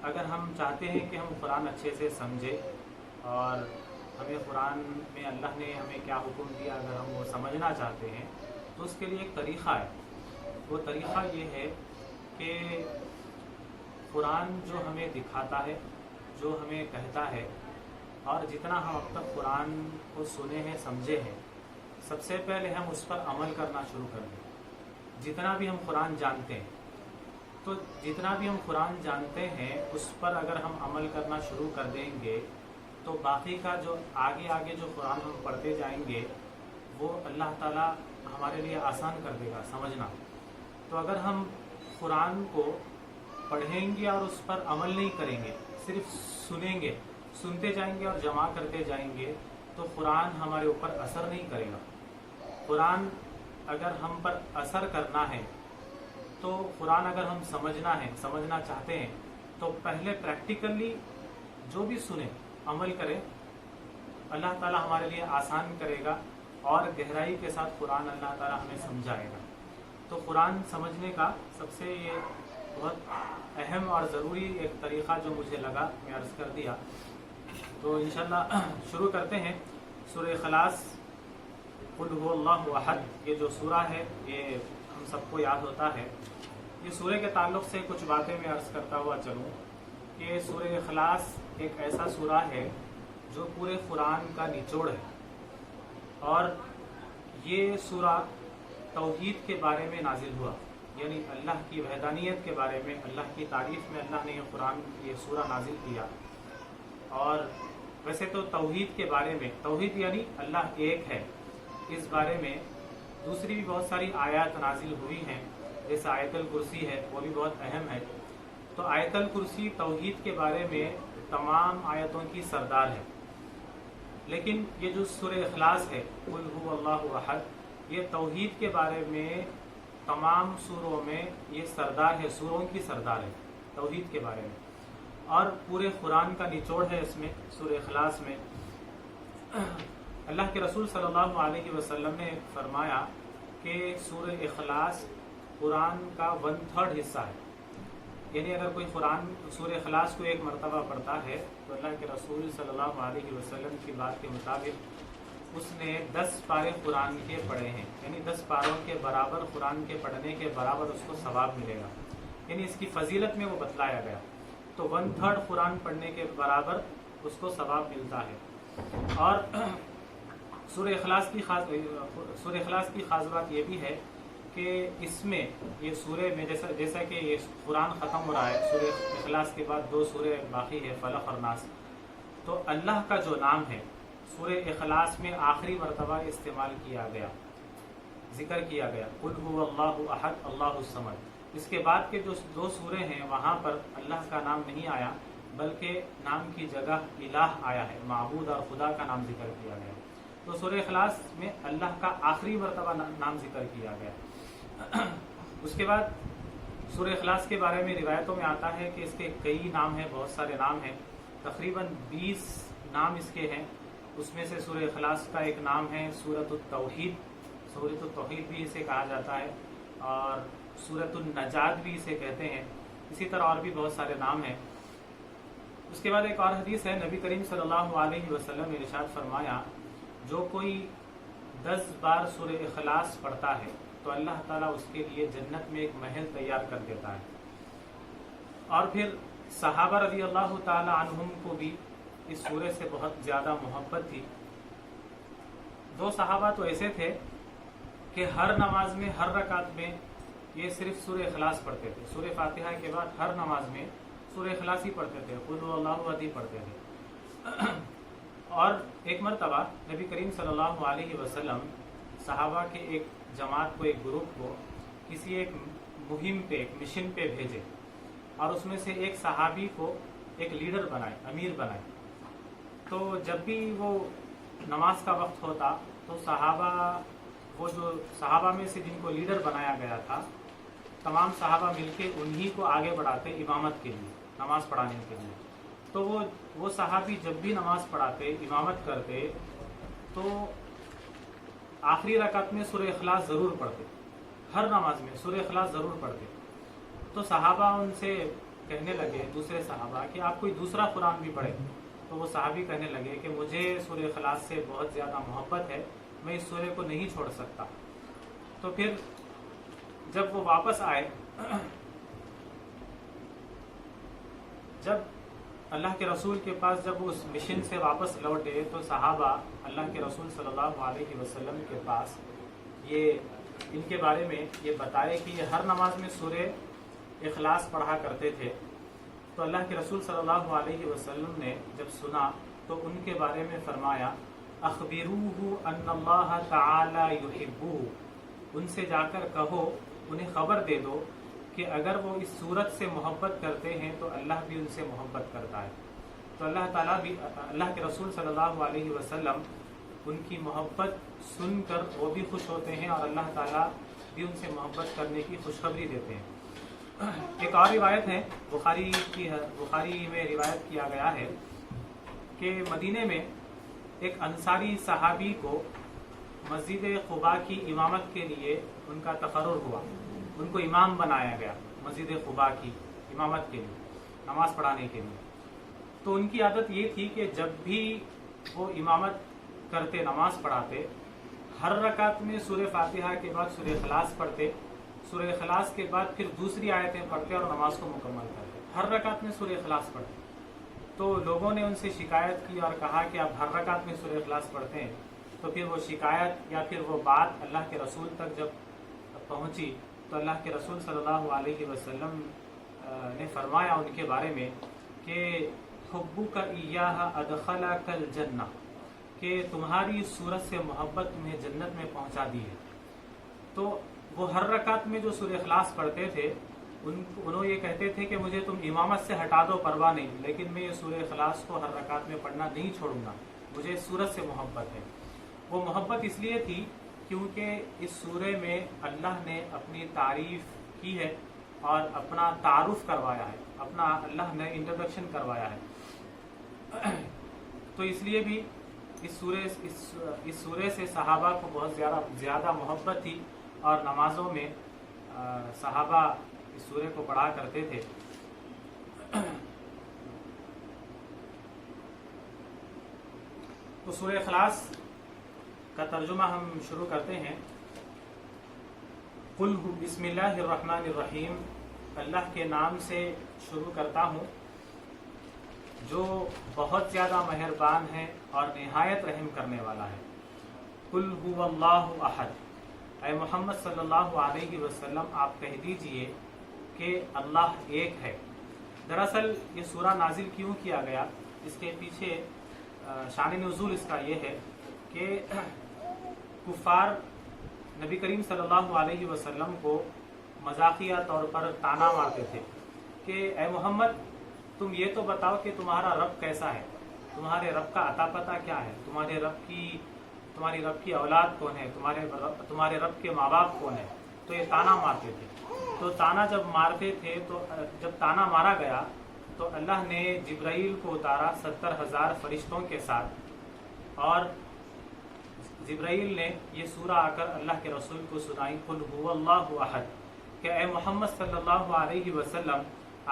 اگر ہم چاہتے ہیں کہ ہم قرآن اچھے سے سمجھیں اور ہمیں قرآن میں اللہ نے ہمیں کیا حکم دیا اگر ہم وہ سمجھنا چاہتے ہیں تو اس کے لیے ایک طریقہ ہے. وہ طریقہ یہ ہے کہ قرآن جو ہمیں دکھاتا ہے، جو ہمیں کہتا ہے، اور جتنا ہم اب تک قرآن کو سنے ہیں سمجھے ہیں، سب سے پہلے ہم اس پر عمل کرنا شروع کر دیں. جتنا بھی ہم قرآن جانتے ہیں تو جتنا بھی ہم قرآن جانتے ہیں اس پر اگر ہم عمل کرنا شروع کر دیں گے تو باقی کا جو آگے جو قرآن ہم پڑھتے جائیں گے وہ اللہ تعالیٰ ہمارے لیے آسان کر دے گا سمجھنا. تو اگر ہم قرآن کو پڑھیں گے اور اس پر عمل نہیں کریں گے، صرف سنیں گے، سنتے جائیں گے اور جمع کرتے جائیں گے، تو قرآن ہمارے اوپر اثر نہیں کرے گا. قرآن اگر ہم پر اثر کرنا ہے تو قرآن اگر ہم سمجھنا چاہتے ہیں تو پہلے پریکٹیکلی جو بھی سنیں عمل کریں. اللہ تعالیٰ ہمارے لیے آسان کرے گا اور گہرائی کے ساتھ قرآن اللہ تعالیٰ ہمیں سمجھائے گا. تو قرآن سمجھنے کا سب سے یہ بہت اہم اور ضروری ایک طریقہ جو مجھے لگا میں عرض کر دیا. تو انشاءاللہ شروع کرتے ہیں. سورہ اخلاص، قل هو اللہ احد، یہ جو سورہ ہے یہ ہم سب کو یاد ہوتا ہے. یہ سورہ کے تعلق سے کچھ باتیں میں عرض کرتا ہوا چلوں کہ سورہ اخلاص ایک ایسا سورہ ہے جو پورے قرآن کا نچوڑ ہے، اور یہ سورہ توحید کے بارے میں نازل ہوا، یعنی اللہ کی وحدانیت کے بارے میں، اللہ کی تعریف میں اللہ نے یہ سورہ نازل کیا. اور ویسے تو توحید کے بارے میں، توحید یعنی اللہ ایک ہے، اس بارے میں دوسری بھی بہت ساری آیات نازل ہوئی ہیں، جیسے آیت الکرسی ہے، وہ بھی بہت اہم ہے. تو آیت الکرسی توحید کے بارے میں تمام آیتوں کی سردار ہے. لیکن یہ جو سورہ اخلاص ہے، قل هو اللہ احد، یہ توحید کے بارے میں تمام سوروں میں یہ سردار ہے، سوروں کی سردار ہے توحید کے بارے میں، اور پورے قرآن کا نچوڑ ہے اس میں. سورہ اخلاص میں اللہ کے رسول صلی اللہ علیہ وسلم نے فرمایا کہ سورہ اخلاص قرآن کا 1/3 حصہ ہے. یعنی اگر کوئی قرآن سورہ اخلاص کو ایک مرتبہ پڑھتا ہے تو اللہ کے رسول صلی اللہ علیہ وسلم کی بات کے مطابق اس نے 10 پارے قرآن کے پڑھے ہیں، یعنی 10 پاروں کے برابر قرآن کے پڑھنے کے برابر اس کو ثواب ملے گا. یعنی اس کی فضیلت میں وہ بتلایا گیا. تو 1/3 قرآن پڑھنے کے برابر اس کو ثواب ملتا ہے. اور سورہ اخلاص کی خاص بات یہ بھی ہے کہ اس میں یہ سورہ میں جیسا کہ یہ قرآن ختم ہو رہا ہے، سورہ اخلاص کے بعد 2 سورہ باقی ہے، فلق اور ناس. تو اللہ کا جو نام ہے سورہ اخلاص میں آخری مرتبہ استعمال کیا گیا، ذکر کیا گیا، قل هو اللہ احد اللہ الصمد. اس کے بعد کے جو 2 سورے ہیں وہاں پر اللہ کا نام نہیں آیا، بلکہ نام کی جگہ الہ آیا ہے، معبود اور خدا کا نام ذکر کیا گیا. تو سورہ اخلاص میں اللہ کا آخری مرتبہ نام ذکر کیا گیا. اس کے بعد سورہ اخلاص کے بارے میں روایتوں میں آتا ہے کہ اس کے کئی نام ہیں، بہت سارے نام ہیں، تقریباً 20 نام اس کے ہیں. اس میں سے سورہ اخلاص کا ایک نام ہے سورۃ التوحید. سورۃ التوحید بھی اسے کہا جاتا ہے، اور سورۃ النجات بھی اسے کہتے ہیں. اسی طرح اور بھی بہت سارے نام ہیں. اس کے بعد ایک اور حدیث ہے، نبی کریم صلی اللہ علیہ وسلم نے ارشاد فرمایا، جو کوئی 10 بار سورہ اخلاص پڑھتا ہے تو اللہ تعالیٰ اس کے لیے جنت میں ایک محل تیار کر دیتا ہے. اور پھر صحابہ رضی اللہ تعالی عنہم کو بھی اس سورے سے بہت زیادہ محبت تھی. 2 صحابہ تو ایسے تھے کہ ہر نماز میں، ہر رکعت میں یہ صرف سورہ اخلاص پڑھتے تھے. سورہ فاتحہ کے بعد ہر نماز میں سورہ اخلاص ہی پڑھتے تھے، قل هو اللہ احد ہی پڑھتے تھے. اور ایک مرتبہ نبی کریم صلی اللہ علیہ وسلم صحابہ کے ایک جماعت کو، ایک گروپ کو کسی ایک مہم پہ، ایک مشن پہ بھیجے، اور اس میں سے ایک صحابی کو ایک لیڈر بنائے، امیر بنائے. تو جب بھی وہ نماز کا وقت ہوتا تو صحابہ میں سے جن کو لیڈر بنایا گیا تھا، تمام صحابہ مل کے انہی کو آگے بڑھاتے امامت کے لیے، نماز پڑھانے کے لیے. تو وہ صحابی جب بھی نماز پڑھاتے، امامت کرتے، تو آخری رکعت میں سورہ اخلاص ضرور پڑھتے. ہر نماز میں سورہ اخلاص ضرور پڑھتے. تو صحابہ ان سے کہنے لگے دوسرے صحابہ کہ آپ کوئی دوسرا قرآن بھی پڑھیں، تو وہ صحابی کہنے لگے کہ مجھے سورہ اخلاص سے بہت زیادہ محبت ہے، میں اس سورے کو نہیں چھوڑ سکتا۔ تو پھر جب وہ واپس آئے، جب اللہ کے رسول کے پاس جب وہ اس مشن سے واپس لوٹے تو صحابہ اللہ کے رسول صلی اللہ علیہ وسلم کے پاس ان کے بارے میں یہ بتائے کہ یہ ہر نماز میں سورہ اخلاص پڑھا کرتے تھے۔ تو اللہ کے رسول صلی اللہ علیہ وسلم نے جب سنا تو ان کے بارے میں فرمایا اخبروہ ان اللہ تعالی یحبہ، ان سے جا کر کہو، انہیں خبر دے دو کہ اگر وہ اس صورت سے محبت کرتے ہیں تو اللہ بھی ان سے محبت کرتا ہے۔ تو اللہ تعالیٰ بھی، اللہ کے رسول صلی اللہ علیہ وسلم ان کی محبت سن کر وہ بھی خوش ہوتے ہیں، اور اللہ تعالیٰ بھی ان سے محبت کرنے کی خوشخبری دیتے ہیں۔ ایک اور روایت ہے، بخاری میں روایت کیا گیا ہے کہ مدینے میں ایک انصاری صحابی کو مسجد قباء کی امامت کے لیے ان کا تقرر ہوا، ان کو امام بنایا گیا مسجد قباء کی امامت کے لیے، نماز پڑھانے کے لیے۔ تو ان کی عادت یہ تھی کہ جب بھی وہ امامت کرتے، نماز پڑھاتے، ہر رکعت میں سورہ فاتحہ کے بعد سورہ اخلاص پڑھتے، سورہ اخلاص کے بعد پھر دوسری آیتیں پڑھتے اور نماز کو مکمل کرتے، ہر رکعت میں سورہ اخلاص پڑھتے۔ تو لوگوں نے ان سے شکایت کی اور کہا کہ آپ ہر رکعت میں سورہ اخلاص پڑھتے ہیں۔ تو پھر وہ شکایت یا پھر وہ بات اللہ کے رسول تک جب پہنچی تو اللہ کے رسول صلی اللہ علیہ وسلم نے فرمایا ان کے بارے میں کہ حبک ایہا ادخلک الجنہ، کہ تمہاری صورت سے محبت تمہیں جنت میں پہنچا دی ہے۔ تو وہ ہر رکعت میں جو سورہ اخلاص پڑھتے تھے، انہوں یہ کہتے تھے کہ مجھے تم امامت سے ہٹا دو، پرواہ نہیں، لیکن میں یہ سورہ اخلاص کو ہر رکعت میں پڑھنا نہیں چھوڑوں گا، مجھے اس سورت سے محبت ہے۔ وہ محبت اس لیے تھی کیونکہ اس سورے میں اللہ نے اپنی تعریف کی ہے اور اپنا تعارف کروایا ہے، اپنا اللہ نے انٹروڈکشن کروایا ہے۔ تو اس لیے بھی اس سورے سے صحابہ کو بہت زیادہ محبت تھی، اور نمازوں میں صحابہ اس سورے کو پڑھا کرتے تھے۔ تو سورہ اخلاص کا ترجمہ ہم شروع کرتے ہیں۔ قل بسم اللہ الرحمن الرحیم، اللہ کے نام سے شروع کرتا ہوں جو بہت زیادہ مہربان ہے اور نہایت رحم کرنے والا ہے۔ قل هو اللہ احد، اے محمد صلی اللہ علیہ وسلم آپ کہہ دیجئے کہ اللہ ایک ہے۔ دراصل یہ سورہ نازل کیوں کیا گیا، اس کے پیچھے شان نزول اس کا یہ ہے کہ کفار نبی کریم صلی اللہ علیہ وسلم کو مذاقیہ طور پر طعنہ مارتے تھے کہ اے محمد تم یہ تو بتاؤ کہ تمہارا رب کیسا ہے، تمہارے رب کا عطا پتہ کیا ہے، تمہاری رب کی اولاد کون ہے، تمہارے رب کے ماں باپ کون ہے۔ تو یہ طعنہ مارتے تھے۔ تو طعنہ جب مارتے تھے، تو جب طعنہ مارا گیا تو اللہ نے جبرائیل کو اتارا 70,000 فرشتوں کے ساتھ، اور جبرائیل نے یہ سورہ آ کر اللہ کے رسول کو سنائی، قل هو اللہ احد، کہ اے محمد صلی اللہ علیہ وسلم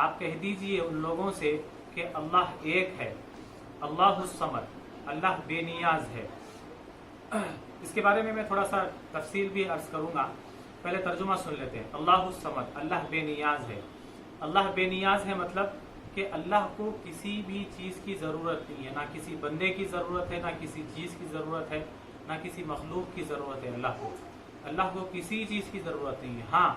آپ کہہ دیجئے ان لوگوں سے کہ اللہ ایک ہے، اللہ الصمد، اللہ بے نیاز ہے۔ اس کے بارے میں تھوڑا سا تفصیل بھی عرض کروں گا، پہلے ترجمہ سن لیتے ہیں۔ اللہ الصمد، اللہ بے نیاز ہے۔ اللہ بے نیاز ہے مطلب کہ اللہ کو کسی بھی چیز کی ضرورت نہیں ہے، نہ کسی بندے کی ضرورت ہے، نہ کسی چیز کی ضرورت ہے، نہ کسی مخلوق کی ضرورت ہے۔ اللہ کو کسی چیز کی ضرورت نہیں ہے۔ ہاں،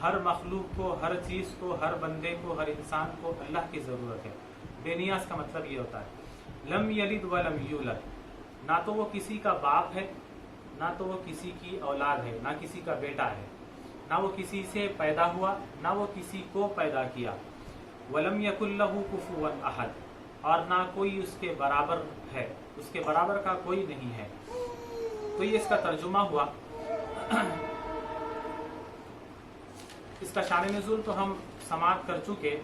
ہر مخلوق کو، ہر چیز کو، ہر بندے کو، ہر انسان کو اللہ کی ضرورت ہے۔ بے نیاز کا مطلب یہ ہوتا ہے۔ لم یلد ولم یولد، نہ تو وہ کسی کا باپ ہے، نہ تو وہ کسی کی اولاد ہے، نہ کسی کا بیٹا ہے، نہ وہ کسی سے پیدا ہوا، نہ وہ کسی کو پیدا کیا۔ ولم یکن لہ کفوا احد، اور نہ کوئی اس کے برابر ہے، اس کے برابر کا کوئی نہیں ہے۔ تو یہ اس کا ترجمہ ہوا۔ اس کا شان نزول تو ہم سماعت کر چکے۔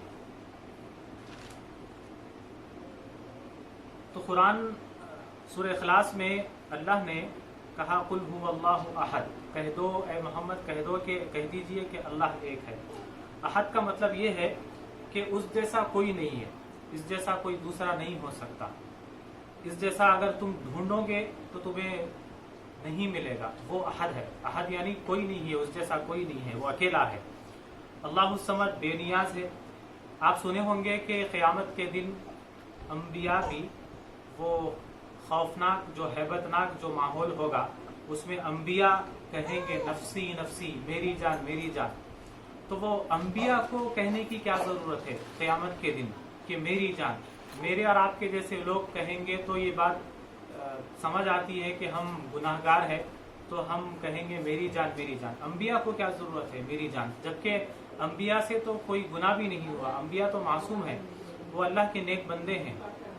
تو قرآن سورہ اخلاص میں اللہ نے کہا قل هو اللہ احد، کہہ دو اے محمد، کہہ دیجئے کہ اللہ ایک ہے۔ احد کا مطلب یہ ہے کہ اس جیسا کوئی نہیں ہے، اس جیسا کوئی دوسرا نہیں ہو سکتا، اس جیسا اگر تم ڈھونڈو گے تو تمہیں نہیں ملے گا۔ وہ احد ہے، احد یعنی کوئی نہیں ہے، اس جیسا کوئی نہیں ہے، وہ اکیلا ہے۔ اللہ الصمد بے نیاز ہے۔ آپ سنے ہوں گے کہ قیامت کے دن انبیاء بھی وہ خوفناک جو ہیبت ناک جو ماحول ہوگا اس میں انبیاء کہیں گے نفسی نفسی، میری جان میری جان۔ تو وہ انبیاء کو کہنے کی کیا ضرورت ہے قیامت کے دن کہ میری جان؟ میرے اور آپ کے جیسے لوگ کہیں گے تو یہ بات سمجھ آتی ہے کہ ہم گناہ گار ہیں، تو ہم کہیں گے میری جان میری جان۔ انبیاء کو کیا ضرورت ہے میری جان؟ جبکہ انبیاء سے تو کوئی گناہ بھی نہیں ہوا، انبیاء تو معصوم ہیں، وہ اللہ کے نیک بندے ہیں،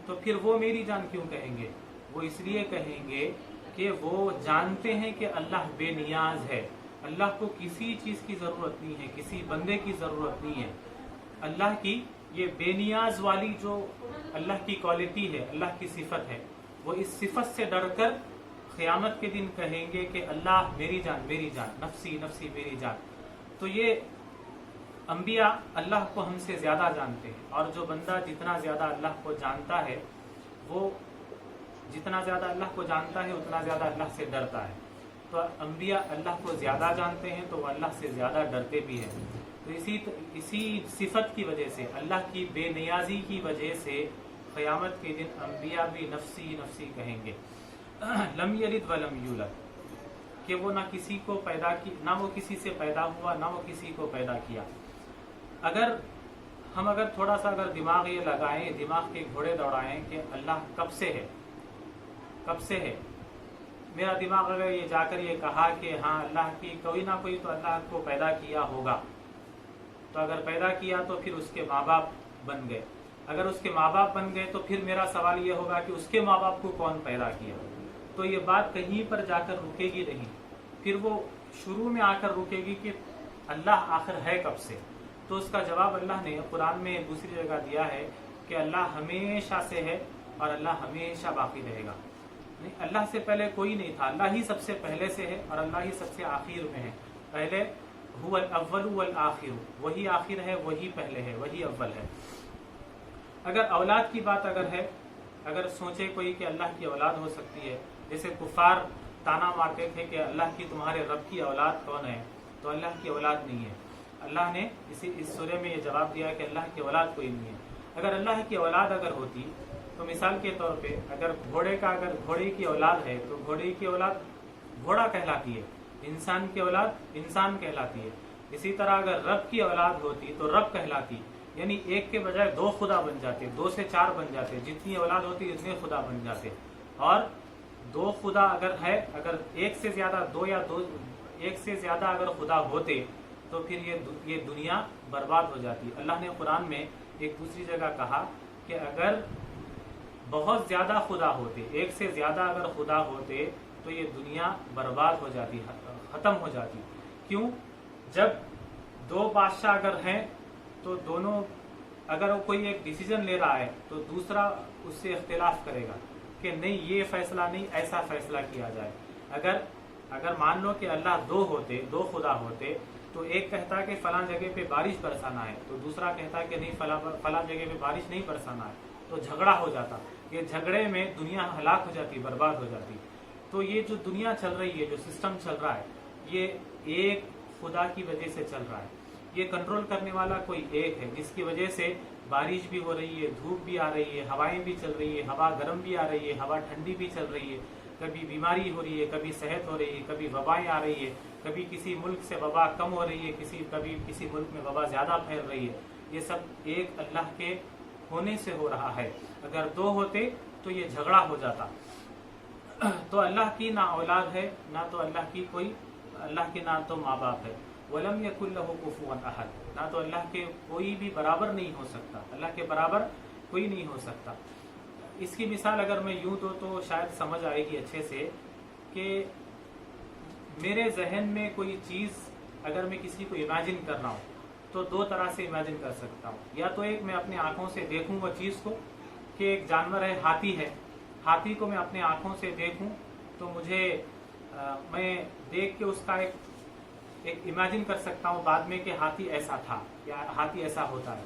تو پھر وہ میری جان کیوں کہیں گے؟ وہ اس لیے کہیں گے کہ وہ جانتے ہیں کہ اللہ بے نیاز ہے، اللہ کو کسی چیز کی ضرورت نہیں ہے، کسی بندے کی ضرورت نہیں ہے۔ اللہ کی یہ بے نیاز والی جو اللہ کی کوالٹی ہے، اللہ کی صفت ہے، وہ اس صفت سے ڈر کر قیامت کے دن کہیں گے کہ اللہ میری جان میری جان، نفسی نفسی میری جان۔ تو یہ انبیاء اللہ کو ہم سے زیادہ جانتے ہیں، اور جو بندہ جتنا زیادہ اللہ کو جانتا ہے، وہ جتنا زیادہ اللہ کو جانتا ہے اتنا زیادہ اللہ سے ڈرتا ہے۔ تو انبیاء اللہ کو زیادہ جانتے ہیں تو وہ اللہ سے زیادہ ڈرتے بھی ہیں۔ تو اسی صفت کی وجہ سے، اللہ کی بے نیازی کی وجہ سے قیامت کے دن انبیاء بھی نفسی نفسی کہیں گے۔ لم یلد ولم یولد، کہ وہ نہ کسی کو پیدا کی، نہ وہ کسی سے پیدا ہوا، نہ وہ کسی کو پیدا کیا۔ اگر تھوڑا سا دماغ یہ لگائیں، دماغ کے گھوڑے دوڑائیں کہ اللہ کب سے ہے، میرا دماغ اگر یہ جا کر یہ کہا کہ ہاں اللہ کی کوئی نہ کوئی تو اللہ کو پیدا کیا ہوگا، تو اگر پیدا کیا تو پھر اس کے ماں باپ بن گئے، اگر اس کے ماں باپ بن گئے تو پھر میرا سوال یہ ہوگا کہ اس کے ماں باپ کو کون پیدا کیا؟ تو یہ بات کہیں پر جا کر رکے گی نہیں، پھر وہ شروع میں آ کر رکے گی کہ اللہ آخر ہے کب سے؟ تو اس کا جواب اللہ نے قرآن میں دوسری جگہ دیا ہے کہ اللہ ہمیشہ سے ہے اور اللہ ہمیشہ باقی رہے گا۔ اللہ سے پہلے کوئی نہیں تھا، اللہ ہی سب سے پہلے سے ہے اور اللہ ہی سب سے آخر میں ہے۔ پہلے هو الاول والآخر، وہی آخر ہے، وہی پہلے ہے، وہی اول ہے۔ اگر اولاد کی بات اگر سوچے کوئی کہ اللہ کی اولاد ہو سکتی ہے، جیسے کفار تانا مارتے تھے کہ اللہ کی تمہارے رب کی اولاد کون ہے، تو اللہ کی اولاد نہیں ہے۔ اللہ نے اس سورہ میں یہ جواب دیا کہ اللہ کی اولاد کوئی نہیں ہے۔ اگر اللہ کی اولاد ہوتی تو مثال کے طور پہ اگر گھوڑے کی اولاد ہے تو گھوڑے کی اولاد گھوڑا کہلاتی ہے، انسان کی اولاد انسان کہلاتی ہے۔ اسی طرح اگر رب کی اولاد ہوتی تو رب کہلاتی، یعنی ایک کے بجائے دو خدا بن جاتے، 2 سے 4 بن جاتے، جتنی اولاد ہوتی اتنے خدا بن جاتے۔ اور 2 خدا اگر ایک سے زیادہ اگر خدا ہوتے تو پھر یہ دنیا برباد ہو جاتی۔ اللہ نے قرآن میں ایک دوسری جگہ کہا کہ اگر بہت زیادہ خدا ہوتے، ایک سے زیادہ اگر خدا ہوتے تو یہ دنیا برباد ہو جاتی، ختم ہو جاتی۔ کیوں؟ جب 2 بادشاہ اگر ہیں تو دونوں اگر کوئی ایک ڈیسیجن لے رہا ہے تو دوسرا اس سے اختلاف کرے گا کہ نہیں یہ فیصلہ نہیں، ایسا فیصلہ کیا جائے۔ اگر مان لو کہ اللہ 2 خدا ہوتے تو ایک کہتا کہ فلاں جگہ پہ بارش برسانا ہے تو دوسرا کہتا کہ نہیں فلاں جگہ پہ بارش نہیں برسانا ہے، تو جھگڑا ہو جاتا۔ یہ جھگڑے میں دنیا ہلاک ہو جاتی، برباد ہو جاتی۔ تو یہ جو دنیا چل رہی ہے، جو سسٹم چل رہا ہے، یہ ایک خدا کی وجہ سے چل رہا ہے۔ یہ کنٹرول کرنے والا کوئی ایک ہے، جس کی وجہ سے بارش بھی ہو رہی ہے، دھوپ بھی آ رہی ہے، ہوائیں بھی چل رہی ہے، ہوا گرم بھی آ رہی ہے، ہوا ٹھنڈی بھی چل رہی ہے، کبھی بیماری ہو رہی ہے، کبھی صحت ہو رہی ہے، کبھی وبائیں آ رہی ہے، کبھی کسی ملک سے وبا کم ہو رہی ہے، کبھی کسی ملک میں وبا زیادہ پھیل رہی ہے۔ یہ سب ایک اللہ کے ہونے سے ہو رہا ہے۔ اگر 2 ہوتے تو یہ جھگڑا ہو جاتا۔ تو اللہ کی نہ اولاد ہے، نہ تو اللہ کے نہ تو ماں باپ ہے۔ وَلَمْ يَكُنْ لَهُ كُفُوًا أَحَدٌ، نہ تو اللہ کے کوئی بھی برابر نہیں ہو سکتا، اللہ کے برابر کوئی نہیں ہو سکتا۔ اس کی مثال اگر میں یوں دوں تو شاید سمجھ آئے گی اچھے سے کہ میرے ذہن میں کوئی چیز اگر میں کسی کو امیجن کر رہا ہوں تو 2 طرح سے امیجن کر سکتا ہوں۔ یا تو ایک میں اپنی آنکھوں سے دیکھوں وہ چیز کو کہ ایک جانور ہے، ہاتھی ہے، ہاتھی کو میں اپنے آنکھوں سے دیکھوں تو میں دیکھ کے اس کا ایک امیجن کر سکتا ہوں بعد میں کہ ہاتھی ایسا تھا یا ہاتھی ایسا ہوتا ہے۔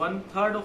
1/3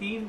3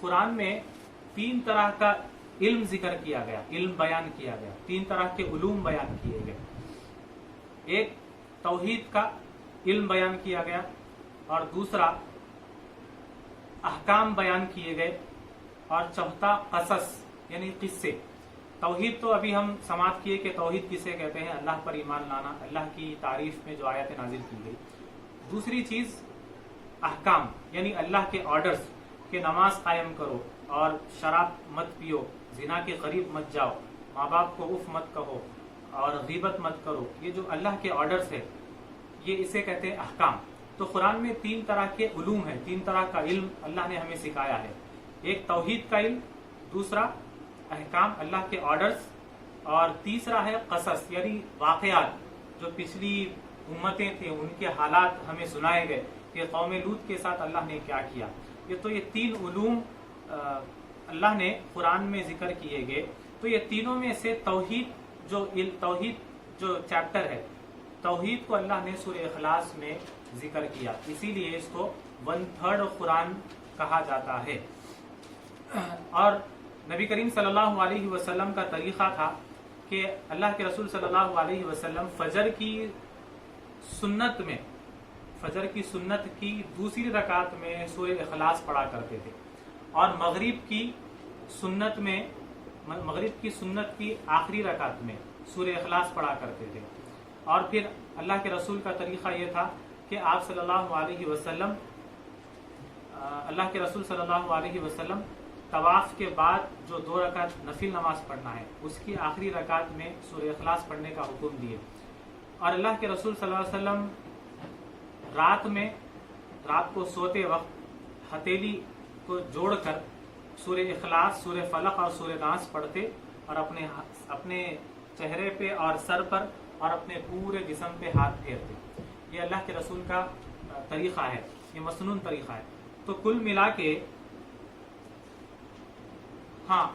قرآن میں 3 طرح کا علم ذکر کیا گیا، علم بیان کیا گیا، 3 طرح کے علوم بیان کیے گئے. ایک توحید کا علم بیان کیا گیا، اور دوسرا احکام بیان کیے گئے، اور چوتھا قصص یعنی قصے. توحید تو ابھی ہم سماعت کیے کہ توحید کسے کہتے ہیں، اللہ پر ایمان لانا، اللہ کی تعریف میں جو آیت نازل کی گئی. دوسری چیز احکام یعنی اللہ کے آرڈرز کہ نماز قائم کرو، اور شراب مت پیو، زنا کے قریب مت جاؤ، ماں باپ کو اف مت کہو، اور غیبت مت کرو. یہ جو اللہ کے آرڈرز ہے یہ اسے کہتے ہیں احکام. تو قرآن میں 3 طرح کے علوم ہیں، 3 طرح کا علم اللہ نے ہمیں سکھایا ہے. ایک توحید کا علم، دوسرا احکام اللہ کے آرڈرز، اور تیسرا ہے قصص یعنی واقعات جو پچھلی امتیں تھیں ان کے حالات ہمیں سنائے گئے کہ قوم لوط کے ساتھ اللہ نے کیا کیا. یہ 3 علوم اللہ نے قرآن میں ذکر کیے گئے. تو یہ تینوں میں سے توحید جو چیپٹر ہے، توحید کو اللہ نے سورہ اخلاص میں ذکر کیا، اسی لیے اس کو 1/3 قرآن کہا جاتا ہے. اور نبی کریم صلی اللہ علیہ وسلم کا طریقہ تھا کہ اللہ کے رسول صلی اللہ علیہ وسلم فجر کی سنت کی دوسری رکعت میں سورہ اخلاص پڑھا کرتے تھے، اور مغرب کی سنت کی آخری رکعت میں سورہ اخلاص پڑھا کرتے تھے. اور پھر اللہ کے رسول کا طریقہ یہ تھا کہ آپ صلی اللہ علیہ وسلم طواف کے بعد جو 2 رکعت نفل نماز پڑھنا ہے اس کی آخری رکعت میں سورہ اخلاص پڑھنے کا حکم دیے. اور اللہ کے رسول صلی اللہ علیہ وسلم رات کو سوتے وقت ہتھیلی کو جوڑ کر سورہ اخلاص، سورہ فلق اور سورہ ناس پڑھتے، اور اپنے چہرے پہ اور سر پر اور اپنے پورے جسم پہ ہاتھ پھیرتے. یہ اللہ کے رسول کا طریقہ ہے، یہ مسنون طریقہ ہے. تو کل ملا کے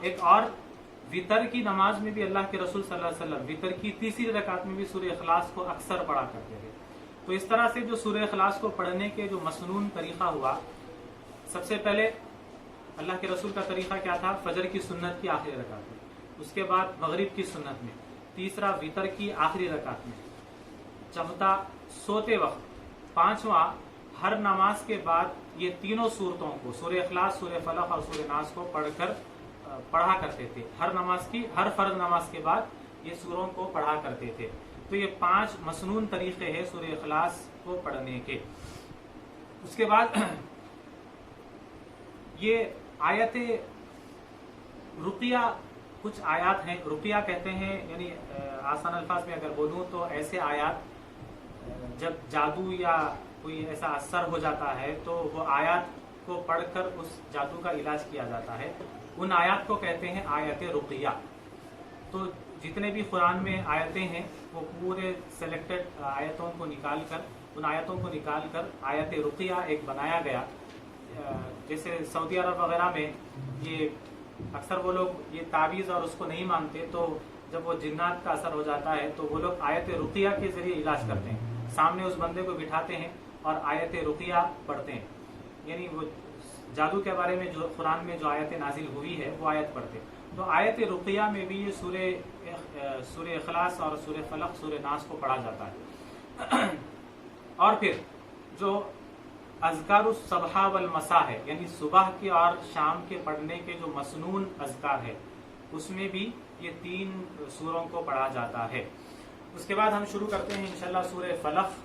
ایک اور وطر کی نماز میں بھی اللہ کے رسول صلی اللہ علیہ وسلم وطر کی تیسری رکعت میں بھی سورہ اخلاص کو اکثر پڑھا کرتے تھے. تو اس طرح سے جو سورہ اخلاص کو پڑھنے کے جو مسنون طریقہ ہوا، سب سے پہلے اللہ کے رسول کا طریقہ کیا تھا؟ فجر کی سنت کی آخری رکعت میں، اس کے بعد مغرب کی سنت میں، تیسرا وطر کی آخری رکعت میں، چوتھا سوتے وقت، پانچواں ہر نماز کے بعد یہ تینوں صورتوں کو سورہ اخلاص، سورہ فلق اور سورہ ناس کو پڑھا کرتے تھے. ہر فرض نماز کے بعد یہ سوروں کو پڑھا کرتے تھے. تو یہ 5 مسنون طریقے ہیں سورہ اخلاص کو پڑھنے کے. اس کے بعد یہ آیت رقیہ، کچھ آیات ہیں رقیہ کہتے ہیں، یعنی آسان الفاظ میں اگر بولوں تو ایسے آیات جب جادو یا کوئی ایسا اثر ہو جاتا ہے تو وہ آیات کو پڑھ کر اس جادو کا علاج کیا جاتا ہے. ان آیات کو کہتے ہیں آیت رقیہ. تو جتنے بھی قرآن میں آیتیں ہیں وہ پورے سلیکٹڈ آیتوں کو نکال کر آیت رقیہ ایک بنایا گیا. جیسے سعودی عرب وغیرہ میں یہ اکثر وہ لوگ یہ تعویذ اور اس کو نہیں مانتے، تو جب وہ جنات کا اثر ہو جاتا ہے تو وہ لوگ آیت رقیہ کے ذریعے علاج کرتے ہیں. سامنے اس بندے کو بٹھاتے ہیں اور آیت رقیہ پڑھتے ہیں، یعنی وہ جادو کے بارے میں جو قرآن میں جو آیت نازل ہوئی ہے وہ آیت پڑھتے. تو آیت رقیہ میں بھی یہ سورہ اخلاص اور سورہ فلق، سورہ ناس کو پڑھا جاتا ہے. اور پھر جو اذکار الصبح والمساء ہے، یعنی صبح کے اور شام کے پڑھنے کے جو مسنون اذکار ہے، اس میں بھی یہ 3 سوروں کو پڑھا جاتا ہے. اس کے بعد ہم شروع کرتے ہیں انشاءاللہ سورہ فلق